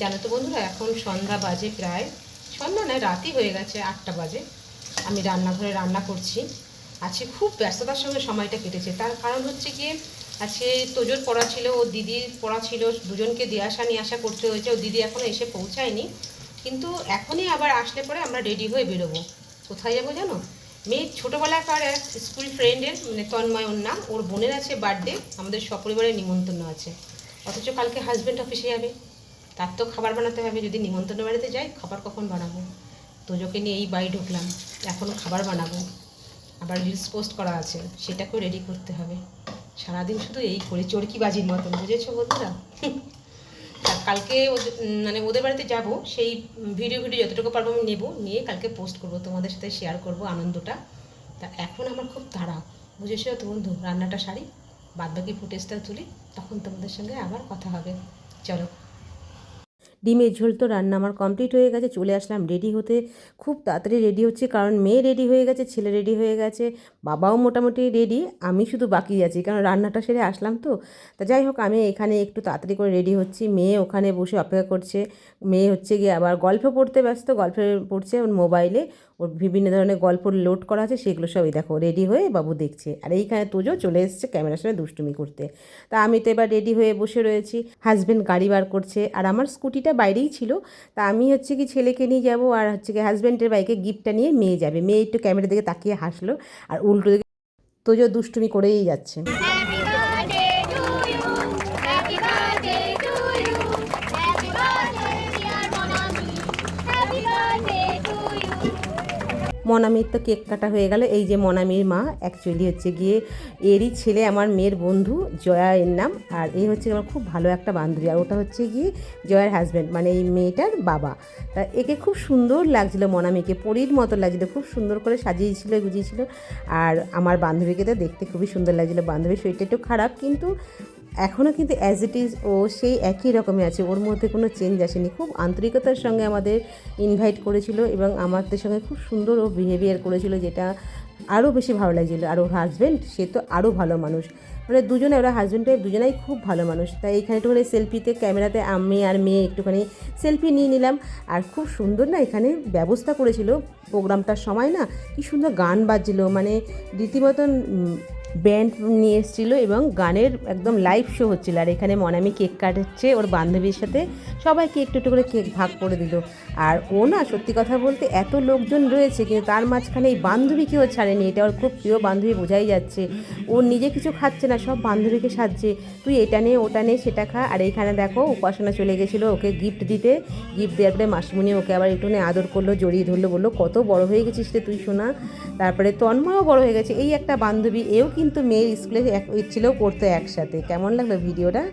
জানো তো বন্ধুরা, এখন সন্ধ্যা বাজে, প্রায় সন্ধ্যা নয়, রাতই হয়ে গেছে, 8টা বাজে। আমি রান্নাঘরে রান্না করছি। আজকে খুব ব্যস্ততার সঙ্গে সময়টা কেটেছে। তার কারণ হচ্ছে গিয়ে আজকে তোজোর পড়া ছিল, ও দিদির পড়া ছিল, দুজনকে দিয়ে আসা নিয়ে আসা করতে হয়েছে। ও দিদি এখনও এসে পৌঁছায়নি, কিন্তু এখনই আবার আসলে পরে আমরা রেডি হয়ে বেরোবো। কোথায় যাবো জানো? মেয়ের ছোটোবেলাকার এক স্কুল ফ্রেন্ডের, মানে তন্ময় ওর নাম, ওর বোনের আছে বার্থডে, আমাদের সপরিবারের নিমন্ত্রণ আছে। অথচ কালকে হাজব্যান্ড অফিসে যাবে, তার তো খাবার বানাতে হবে। যদি নিমন্ত্রণ বাড়িতে যাই, খাবার কখন বানাবো? তোজোকে নিয়ে এই বাড়ি ঢুকলাম, এখনও খাবার বানাবো, আবার রিলস পোস্ট করা আছে, সেটাকেও রেডি করতে হবে। সারাদিন শুধু এই করি, চরকিবাজির মতন, বুঝেছো বন্ধুরা? আর কালকে মানে ওদের বাড়িতে যাব, সেই ভিডিও যতটুকু পারবো আমি নেবো, নিয়ে কালকে পোস্ট করব, তোমাদের সাথে শেয়ার করব আনন্দটা। তা এখন আমার খুব তাড়া, বুঝেছো তো বন্ধু? রান্নাটা সারি, বাদবাকি ফুটেজটা তুলি, তখন তোমাদের সঙ্গে আবার কথা হবে। চলো। ডিমের ঝোল তো রান্না আমার কমপ্লিট হয়ে গেছে, চলে আসলাম রেডি হতে। খুব তাড়াতাড়ি রেডি হচ্ছি, কারণ মেয়ে রেডি হয়ে গেছে, ছেলে রেডি হয়ে গেছে, বাবাও মোটামুটি রেডি, আমি শুধু বাকি আছি, কারণ রান্নাটা সেরে আসলাম তো। তা যাই হোক, আমি এখানে একটু তাড়াতাড়ি করে রেডি হচ্ছি, মেয়ে ওখানে বসে অপেক্ষা করছে। মেয়ে হচ্ছে গিয়ে আবার গল্প পড়তে ব্যস্ত, গল্প পড়ছে ওর মোবাইলে, ওর বিভিন্ন ধরনের গল্প লোড করা আছে, সেগুলো সবই দেখো রেডি হয়ে বাবু দেখছে। আর এইখানে তোজো চলে এসেছে ক্যামেরার সামনে দুষ্টুমি করতে। তা আমি তো এবার রেডি হয়ে বসে রয়েছি, হাজব্যান্ড গাড়ি বার করছে, আর আমার স্কুটিটা বাইরেই ছিল। তা আমি হচ্ছে কি ছেলেকে নিয়ে যাব, আর হচ্ছে কি হাজব্যান্ডের বাইকে গিফটটা নিয়ে মেয়ে যাবে। মেয়ে একটু ক্যামেরার দিকে তাকিয়ে হাসলো, আর উল্টো দিকে তোজো দুষ্টুমি করেই যাচ্ছে। মনামির তো কেক কাটা হয়ে গেল। এই যে মনামির মা, অ্যাকচুয়ালি হচ্ছে গিয়ে এরই ছেলে, আমার মেয়ের বন্ধু, জয়া এর নাম। আর এই হচ্ছে আমার খুব ভালো একটা বান্ধবী, আর ওটা হচ্ছে গিয়ে জয়ার হাজব্যান্ড, মানে এই মেয়েটার বাবা। তা একে খুব সুন্দর লাগছিলো, মনামিকে পরীর মতো লাগছিলো, খুব সুন্দর করে সাজিয়েছিল, গুজিয়েছিল। আর আমার বান্ধবীকে তো দেখতে খুবই সুন্দর লাগছিলো। বান্ধবীর শরীরটা একটু খারাপ, কিন্তু এখনও কিন্তু অ্যাজ ইট ইজ ও সেই একই রকমই আছে, ওর মধ্যে কোনো চেঞ্জ আসেনি। খুব আন্তরিকতার সঙ্গে আমাদের ইনভাইট করেছিল, এবং আমাদের সঙ্গে খুব সুন্দর ও বিহেভিয়ার করেছিল, যেটা আরও বেশি ভালো লাগছিলো। আর ওর হাজব্যান্ড, সে তো আরও ভালো মানুষ, মানে দুজনে, ওরা হাজব্যান্ড ওয়াইফ দুজনেই খুব ভালো মানুষ। তাই এখানে একটুখানি সেলফিতে, ক্যামেরাতে আমি আর মেয়ে একটুখানি সেলফি নিয়ে নিলাম। আর খুব সুন্দর না এখানে ব্যবস্থা করেছিল প্রোগ্রামটার সময়, না কি সুন্দর গান বাজছিলো, মানে রীতিমতন ব্যান্ড নিয়ে এসেছিলো, এবং গানের একদম লাইভ শো হচ্ছিলো। আর এখানে মনামি কেক কাটাচ্ছে ওর বান্ধবীর সাথে, সবাইকে একটু একটু করে কেক ভাগ করে দিল। আর ও না, সত্যি কথা বলতে, এত লোকজন রয়েছে, কিন্তু তার মাঝখানে এই বান্ধবীকেও ছাড়েনি। এটা ওর খুব প্রিয় বান্ধবী, বোঝাই যাচ্ছে। ও নিজে কিছু খাচ্ছে না, সব বান্ধবীকে সাজছে, তুই এটা নে, ওটা নে, সেটা খা। আর এইখানে দেখো উপাসনা চলে গেছিলো ওকে গিফট দিতে। গিফট দেওয়ার পরে মাসিমণি ওকে আবার একটুখানি আদর করলো, জড়িয়ে ধরলো, বললো কত বড় হয়ে গেছিস রে তুই, শোনা। তারপরে তন্ময়ও বড় হয়ে গেছে। এই একটা বান্ধবী, এও কিন্তু মেয়ের স্কুলে ছিল, পড়তো একসাথে। কেমন লাগলো ভিডিওটা?